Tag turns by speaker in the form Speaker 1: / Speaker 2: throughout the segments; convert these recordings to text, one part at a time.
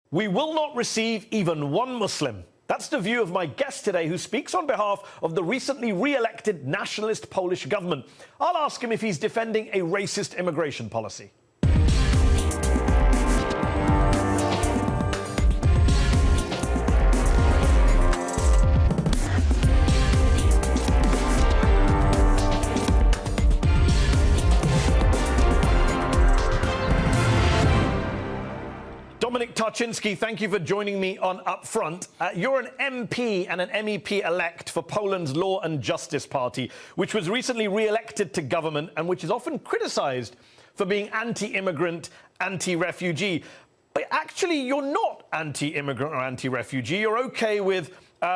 Speaker 1: We will not receive even one Muslim. That's the view of my guest today, who speaks on behalf of the recently re-elected nationalist Polish government. I'll ask him if he's defending a racist immigration policy. Dominic Tarczynskim, thank you for joining me on UpFront. You're an MP and an MEP-elect for Poland's Law and Justice Party, which was recently re-elected to government and which is often criticised for being anti-immigrant, anti-refugee. But actually, you're not anti-immigrant or anti-refugee. You're OK with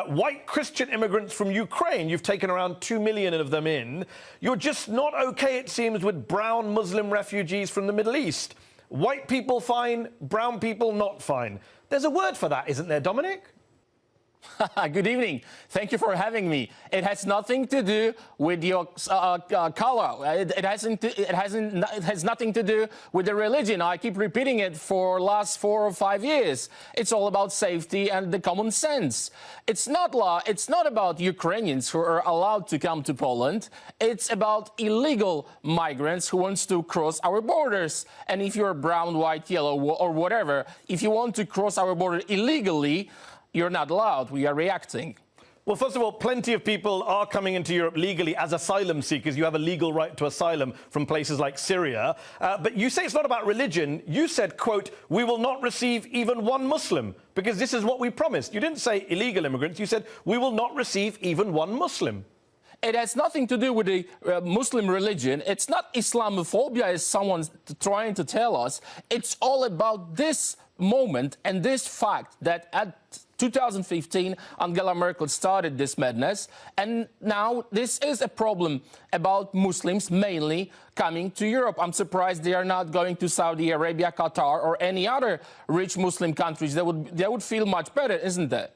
Speaker 1: white Christian immigrants from Ukraine. You've taken around 2 million of them in. You're just not OK, it seems, with brown Muslim refugees from the Middle East. White people fine, brown people not fine. There's a word for that, isn't there, Dominic?
Speaker 2: Good evening. Thank you for having me. It has nothing to do with your color. It has nothing to do with the religion. I keep repeating it for last 4 or 5 years. It's all about safety and the common sense. It's not about Ukrainians who are allowed to come to Poland. It's about illegal migrants who wants to cross our borders. And if you're brown, white, yellow, or whatever, if you want to cross our border illegally, you're not allowed. We are reacting.
Speaker 1: Well, first of all, plenty of people are coming into Europe legally as asylum seekers. You have a legal right to asylum from places like Syria. But you say it's not about religion. You said, quote, we will not receive even one Muslim because this is what we promised. You didn't say illegal immigrants. You said we will not receive even one Muslim.
Speaker 2: It has nothing to do with the Muslim religion. It's not Islamophobia, as someone's trying to tell us. It's all about this moment and this fact that at 2015, Angela Merkel started this madness, and now this is a problem about Muslims mainly coming to Europe. I'm surprised they are not going to Saudi Arabia, Qatar, or any other rich Muslim countries. They would feel much better, isn't it?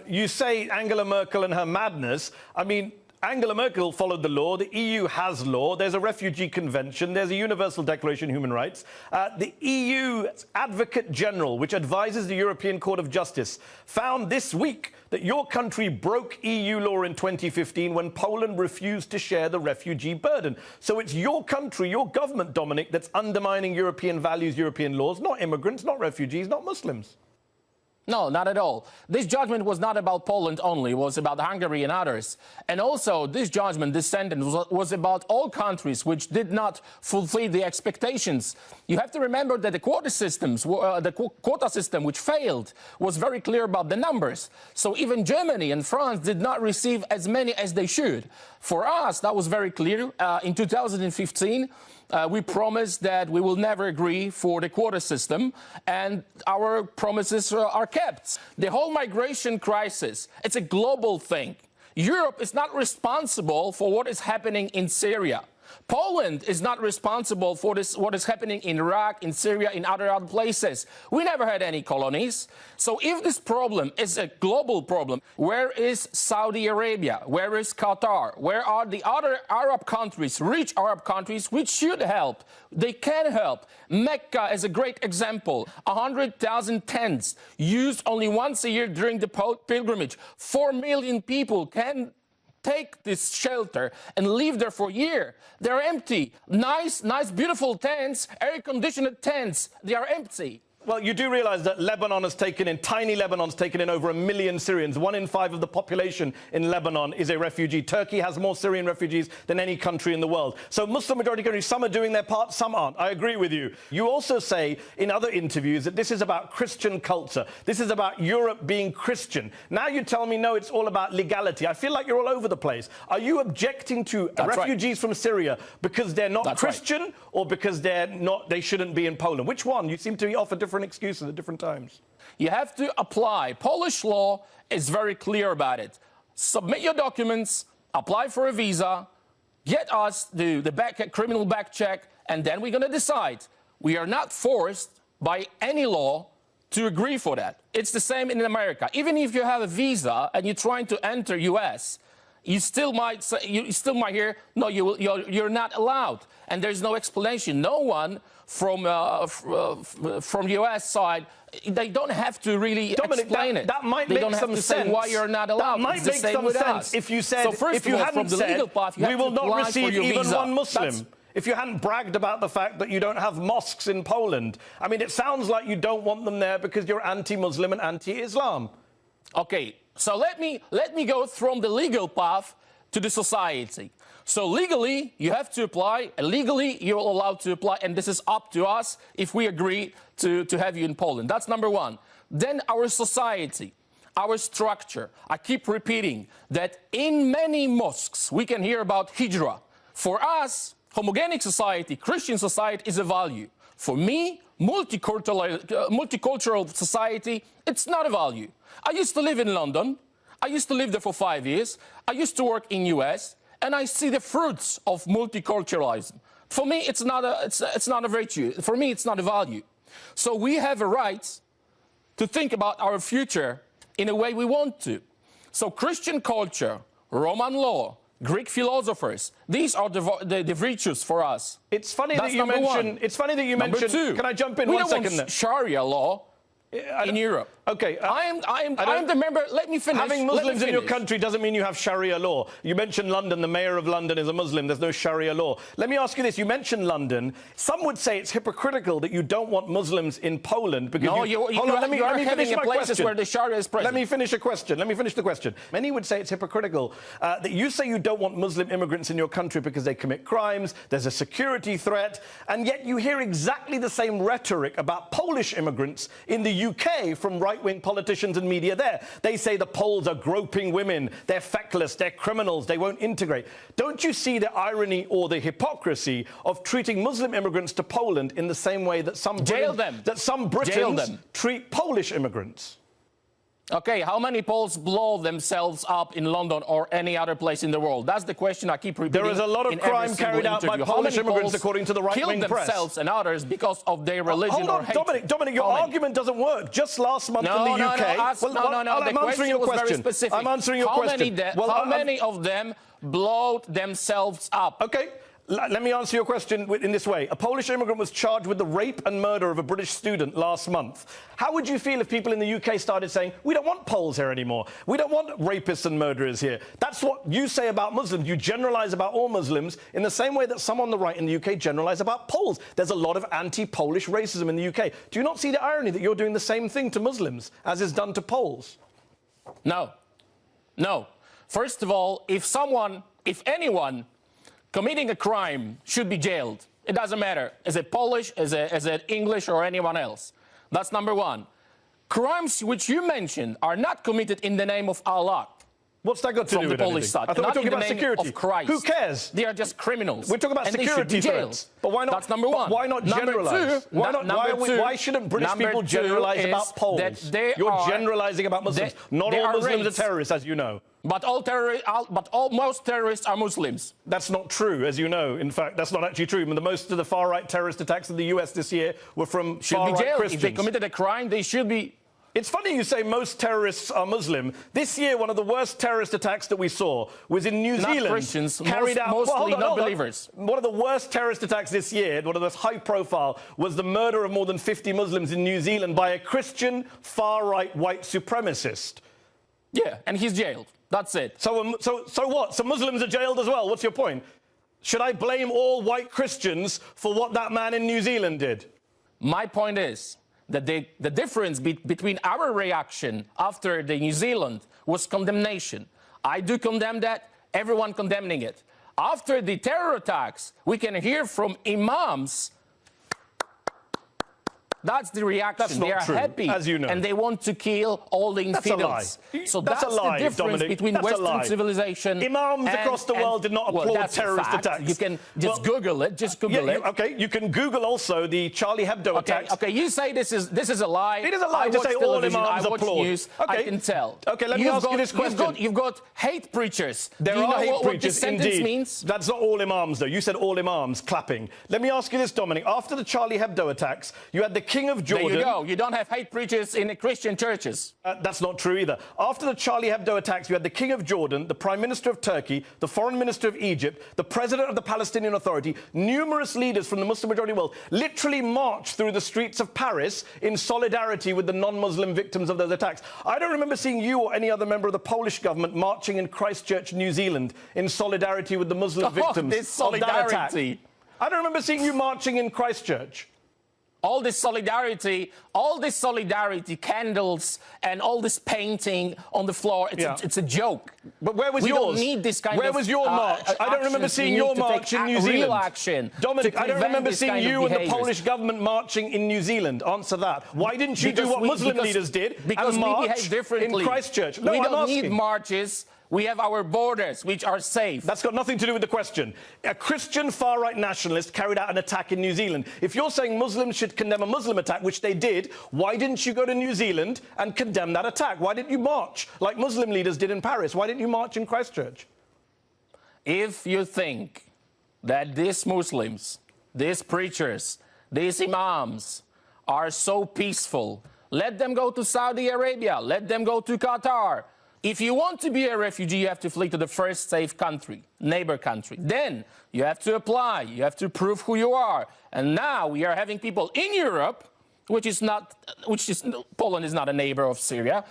Speaker 1: You say Angela Merkel and her madness. I mean, Angela Merkel followed the law. The EU has law. There's a refugee convention. There's a universal declaration of human rights. The EU Advocate General, which advises the European Court of Justice, found this week that your country broke EU law in 2015 when Poland refused to share the refugee burden. So it's your country, your government, Dominic, that's undermining European values, European laws, not immigrants, not refugees, not Muslims.
Speaker 2: No, not at all. This judgment was not about Poland only. It was about Hungary and others. And also, this judgment, this sentence, was about all countries which did not fulfill the expectations. You have to remember that the quota system, which failed, was very clear about the numbers. So even Germany and France did not receive as many as they should. For us, that was very clear. In 2015, we promised that we will never agree for the quota system, and our promises are kept. The whole migration crisis, it's a global thing. Europe is not responsible for what is happening in Syria. Poland is not responsible for what is happening in Iraq, in Syria, in other places. We never had any colonies. So if this problem is a global problem, where is Saudi Arabia? Where is Qatar? Where are the other Arab countries, rich Arab countries, which should help? They can help. Mecca is a great example. 100,000 tents used only once a year during the pilgrimage. 4 million people can take this shelter and live there for a year. They're empty. Nice, beautiful tents, air-conditioned tents, they are empty.
Speaker 1: Well, you do realise that Lebanon has taken in, tiny Lebanon's taken in over 1 million Syrians. 1 in 5 of the population in Lebanon is a refugee. Turkey has more Syrian refugees than any country in the world. So Muslim majority countries, some are doing their part, some aren't. I agree with you. You also say in other interviews that this is about Christian culture. This is about Europe being Christian. Now you tell me, no, it's all about legality. I feel like you're all over the place. Are you objecting to refugees from Syria because they're not Christian or because they shouldn't be in Poland? Which one? You seem to offer different excuses at different times.
Speaker 2: You have to apply. Polish law is very clear about it. Submit your documents, apply for a visa, get us the criminal back check, and then we're going to decide. We are not forced by any law to agree for that. It's the same in America. Even if you have a visa and you're trying to enter US, you still might hear, no, you're not allowed. and there's no explanation. No one from US side, they don't have to really
Speaker 1: Dominic,
Speaker 2: explain it.
Speaker 1: That might
Speaker 2: they
Speaker 1: make
Speaker 2: don't
Speaker 1: some
Speaker 2: have to
Speaker 1: sense.
Speaker 2: say why you're not allowed.
Speaker 1: That might
Speaker 2: it's the
Speaker 1: make
Speaker 2: same
Speaker 1: some
Speaker 2: with
Speaker 1: sense
Speaker 2: us.
Speaker 1: if you said,
Speaker 2: so first
Speaker 1: if you
Speaker 2: of all,
Speaker 1: hadn't
Speaker 2: from the
Speaker 1: said,
Speaker 2: legal path, you
Speaker 1: we
Speaker 2: have
Speaker 1: will
Speaker 2: to
Speaker 1: not
Speaker 2: apply
Speaker 1: receive
Speaker 2: for your
Speaker 1: even
Speaker 2: visa.
Speaker 1: one Muslim.
Speaker 2: That's,
Speaker 1: if you hadn't bragged about the fact that you don't have mosques in Poland, I mean, it sounds like you don't want them there because you're anti-Muslim and anti-Islam.
Speaker 2: okay, so let me go from the legal path to the society. So legally, you have to apply, and legally, you're allowed to apply, and this is up to us if we agree to have you in Poland. That's number one. Then our society, our structure. I keep repeating that in many mosques, we can hear about hijra. For us, homogenic society, Christian society is a value. For me, multicultural society, it's not a value. I used to live in London. I used to live there for 5 years. I used to work in US, and I see the fruits of multiculturalism. For me, it's not a virtue. For me, it's not a value. So we have a right to think about our future in a way we want to. So Christian culture, Roman law, Greek philosophers, these are the virtues for us.
Speaker 1: It's funny
Speaker 2: That's
Speaker 1: that you
Speaker 2: number
Speaker 1: mention.
Speaker 2: one.
Speaker 1: It's funny that you
Speaker 2: Number
Speaker 1: mention.
Speaker 2: two,
Speaker 1: Can I jump in
Speaker 2: we
Speaker 1: one
Speaker 2: don't
Speaker 1: second?
Speaker 2: want
Speaker 1: There?
Speaker 2: Sharia law in Europe.
Speaker 1: Okay,
Speaker 2: I'm the member. Let me finish.
Speaker 1: Having Muslims in your country doesn't mean you have Sharia law. You mentioned London. The mayor of London is a Muslim. There's no Sharia law. Let me ask you this. You mentioned London. Some would say it's hypocritical that you don't want Muslims in Poland because
Speaker 2: No,
Speaker 1: you
Speaker 2: you are having
Speaker 1: finish my
Speaker 2: places
Speaker 1: question.
Speaker 2: where the Sharia is present.
Speaker 1: Let me finish a question. Let me finish the question. Many would say it's hypocritical that you say you don't want Muslim immigrants in your country because they commit crimes, there's a security threat, and yet you hear exactly the same rhetoric about Polish immigrants in the UK from right-wing politicians and media there. They say the Poles are groping women, they're feckless, they're criminals, they won't integrate. Don't you see the irony or the hypocrisy of treating Muslim immigrants to Poland in the same way that some Britons treat Polish immigrants?
Speaker 2: Okay, how many Poles blow themselves up in London or any other place in the world? That's the question I keep repeating.
Speaker 1: There is a lot of crime carried out by Polish immigrants, according to the right-wing press.
Speaker 2: Kill themselves and others because of their religion or hatred.
Speaker 1: Dominic, your argument doesn't work. Just last month in the UK...
Speaker 2: The question was very specific.
Speaker 1: I'm answering your question.
Speaker 2: How many of them blowed themselves up?
Speaker 1: Okay. Let me answer your question in this way. A Polish immigrant was charged with the rape and murder of a British student last month. How would you feel if people in the UK started saying, we don't want Poles here anymore, we don't want rapists and murderers here? That's what you say about Muslims. You generalise about all Muslims in the same way that some on the right in the UK generalise about Poles. There's a lot of anti-Polish racism in the UK. Do you not see the irony that you're doing the same thing to Muslims as is done to Poles?
Speaker 2: No. No. First of all, if anyone committing a crime should be jailed. It doesn't matter. Is it Polish, is it English, or anyone else? That's number one. Crimes which you mentioned are not committed in the name of Allah.
Speaker 1: What's that got to do with
Speaker 2: the Polish
Speaker 1: anything?
Speaker 2: side?
Speaker 1: I thought we were
Speaker 2: Not
Speaker 1: talking
Speaker 2: in the
Speaker 1: about
Speaker 2: name
Speaker 1: security.
Speaker 2: of Christ.
Speaker 1: Who cares?
Speaker 2: They are just criminals.
Speaker 1: We're talking about
Speaker 2: and
Speaker 1: security
Speaker 2: they should be
Speaker 1: threats. But why not?
Speaker 2: That's number one.
Speaker 1: Why not generalise? Why shouldn't British people generalise about Poles? You're generalising about Muslims. Not all Muslims are terrorists, as you know.
Speaker 2: But most terrorists are Muslims.
Speaker 1: That's not true, as you know. In fact, that's not actually true. I mean, most of the far-right terrorist attacks in the US this year were from far-right Christians.
Speaker 2: If they committed a crime, they should be...
Speaker 1: It's funny you say most terrorists are Muslim. This year, one of the worst terrorist attacks that we saw was in New Zealand.
Speaker 2: Not Christians,
Speaker 1: mostly
Speaker 2: not believers.
Speaker 1: One of the worst terrorist attacks this year, one of the most high profile, was the murder of more than 50 Muslims in New Zealand by a Christian far-right white supremacist.
Speaker 2: Yeah, and he's jailed. That's it.
Speaker 1: So what? So Muslims are jailed as well? What's your point? Should I blame all white Christians for what that man in New Zealand did?
Speaker 2: My point is that the difference between our reaction after the New Zealand was condemnation. I do condemn that, everyone condemning it. After the terror attacks, we can hear from imams. That's the reaction.
Speaker 1: That's not
Speaker 2: they are
Speaker 1: true,
Speaker 2: happy,
Speaker 1: as you know.
Speaker 2: and they want to kill all the infidels. So that's a lie, the difference
Speaker 1: Dominic.
Speaker 2: between Western civilization.
Speaker 1: Imams across the world did not applaud terrorist attacks.
Speaker 2: You can just Google it. Just Google it.
Speaker 1: Okay, you can Google also the Charlie Hebdo attacks.
Speaker 2: Okay, you say this is a lie.
Speaker 1: It is a lie to say all imams applaud.
Speaker 2: News, I can tell.
Speaker 1: Okay, let me ask you this question.
Speaker 2: You've got hate preachers.
Speaker 1: There are hate preachers,
Speaker 2: what this
Speaker 1: indeed.
Speaker 2: Means?
Speaker 1: That's not all imams, though. You said all imams clapping. Let me ask you this, Dominic. After the Charlie Hebdo attacks, you had the King of Jordan...
Speaker 2: There you go. You don't have hate preachers in the Christian churches.
Speaker 1: That's not true either. After the Charlie Hebdo attacks, you had the King of Jordan, the Prime Minister of Turkey, the Foreign Minister of Egypt, the President of the Palestinian Authority, numerous leaders from the Muslim-majority world literally marched through the streets of Paris in solidarity with the non-Muslim victims of those attacks. I don't remember seeing you or any other member of the Polish government marching in Christchurch, New Zealand, in solidarity with the Muslim victims of that attack. I don't remember seeing you marching in Christchurch.
Speaker 2: All this solidarity, candles, and all this painting on the floor, it's a joke.
Speaker 1: But where was
Speaker 2: we
Speaker 1: yours?
Speaker 2: Don't need this kind
Speaker 1: where
Speaker 2: of
Speaker 1: was your march? I don't remember seeing your march in New Zealand.
Speaker 2: Real action.
Speaker 1: Dominic, I don't remember seeing you and the Polish government marching in New Zealand. Answer that. Why didn't you do what Muslim leaders did and march in Christchurch? No,
Speaker 2: we don't
Speaker 1: need
Speaker 2: marches. We have our borders, which are safe.
Speaker 1: That's got nothing to do with the question. A Christian far-right nationalist carried out an attack in New Zealand. If you're saying Muslims should condemn a Muslim attack, which they did, why didn't you go to New Zealand and condemn that attack? Why didn't you march like Muslim leaders did in Paris? Why didn't you march in Christchurch?
Speaker 2: If you think that these Muslims, these preachers, these imams are so peaceful, let them go to Saudi Arabia, let them go to Qatar. If you want to be a refugee, you have to flee to the first safe country, neighbor country. Then you have to apply, you have to prove who you are. And now we are having people in Europe, Poland is not a neighbor of Syria,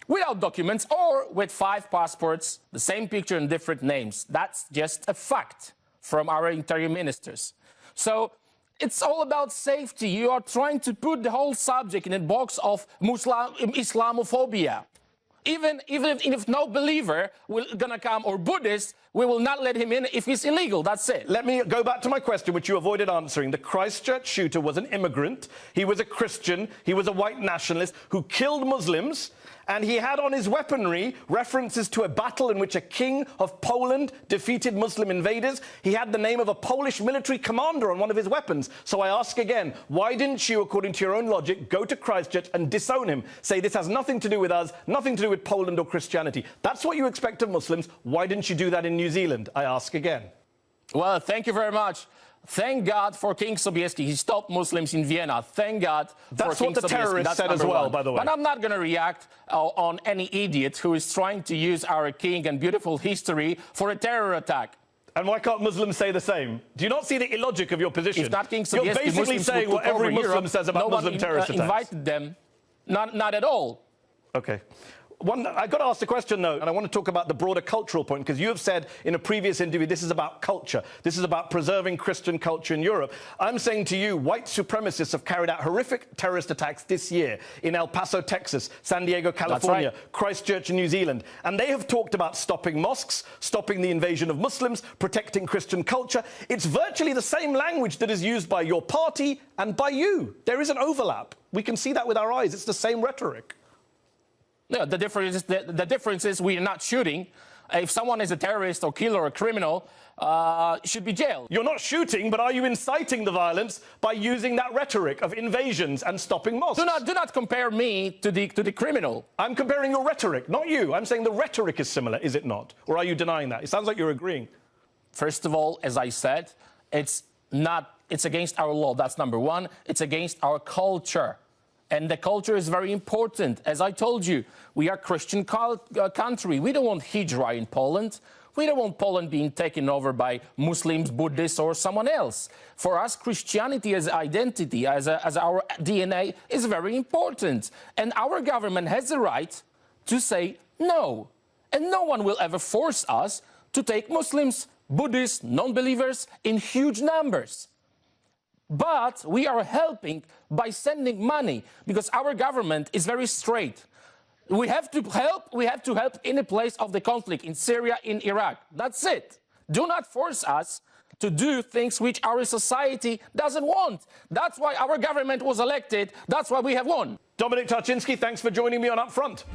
Speaker 2: without documents or with 5 passports, the same picture and different names. That's just a fact from our interior ministers. So it's all about safety. You are trying to put the whole subject in a box of Islamophobia. Even if no believer will gonna come, or Buddhist, we will not let him in if he's illegal. That's it.
Speaker 1: Let me go back to my question, which you avoided answering. The Christchurch shooter was an immigrant. He was a Christian. He was a white nationalist who killed Muslims. And he had on his weaponry references to a battle in which a king of Poland defeated Muslim invaders. He had the name of a Polish military commander on one of his weapons. So I ask again, why didn't you, according to your own logic, go to Christchurch and disown him? Say this has nothing to do with us, nothing to do with Poland or Christianity. That's what you expect of Muslims. Why didn't you do that in New Zealand? I ask again.
Speaker 2: Well, thank you very much. Thank God for King Sobieski. He stopped Muslims in Vienna. Thank God
Speaker 1: That's
Speaker 2: for
Speaker 1: what
Speaker 2: King
Speaker 1: the
Speaker 2: Sobieski.
Speaker 1: terrorists said as well, by the way.
Speaker 2: But I'm not going to react on any idiot who is trying to use our king and beautiful history for a terror attack.
Speaker 1: And why can't Muslims say the same? Do you not see the illogic of your position?
Speaker 2: If not King Sobieski,
Speaker 1: you're basically
Speaker 2: Muslims
Speaker 1: saying what every Muslim
Speaker 2: Europe,
Speaker 1: says about Muslim terrorist attacks.
Speaker 2: Invited them. Not at all.
Speaker 1: Okay. I got to ask the question, though, and I want to talk about the broader cultural point, because you have said in a previous interview this is about culture. This is about preserving Christian culture in Europe. I'm saying to you, white supremacists have carried out horrific terrorist attacks this year in El Paso, Texas, San Diego, California, Christchurch, New Zealand. And they have talked about stopping mosques, stopping the invasion of Muslims, protecting Christian culture. It's virtually the same language that is used by your party and by you. There is an overlap. We can see that with our eyes. It's the same rhetoric.
Speaker 2: No, the difference is we are not shooting. If someone is a terrorist or killer or a criminal, should be jailed.
Speaker 1: You're not shooting, but are you inciting the violence by using that rhetoric of invasions and stopping mosques?
Speaker 2: Do not compare me to the criminal.
Speaker 1: I'm comparing your rhetoric, not you. I'm saying the rhetoric is similar, is it not? Or are you denying that? It sounds like you're agreeing.
Speaker 2: First of all, as I said, it's against our law. That's number one. It's against our culture. And the culture is very important. As I told you, we are a Christian country. We don't want hijra in Poland. We don't want Poland being taken over by Muslims, Buddhists, or someone else. For us, Christianity as identity, as our DNA, is very important. And our government has the right to say no. And no one will ever force us to take Muslims, Buddhists, non-believers in huge numbers. But we are helping by sending money, because our government is very straight. We have to help in a place of the conflict, in Syria, in Iraq. That's it. Do not force us to do things which our society doesn't want. That's why our government was elected. That's why we have won.
Speaker 1: Dominic Tarczynskim, thanks for joining me on Up Front.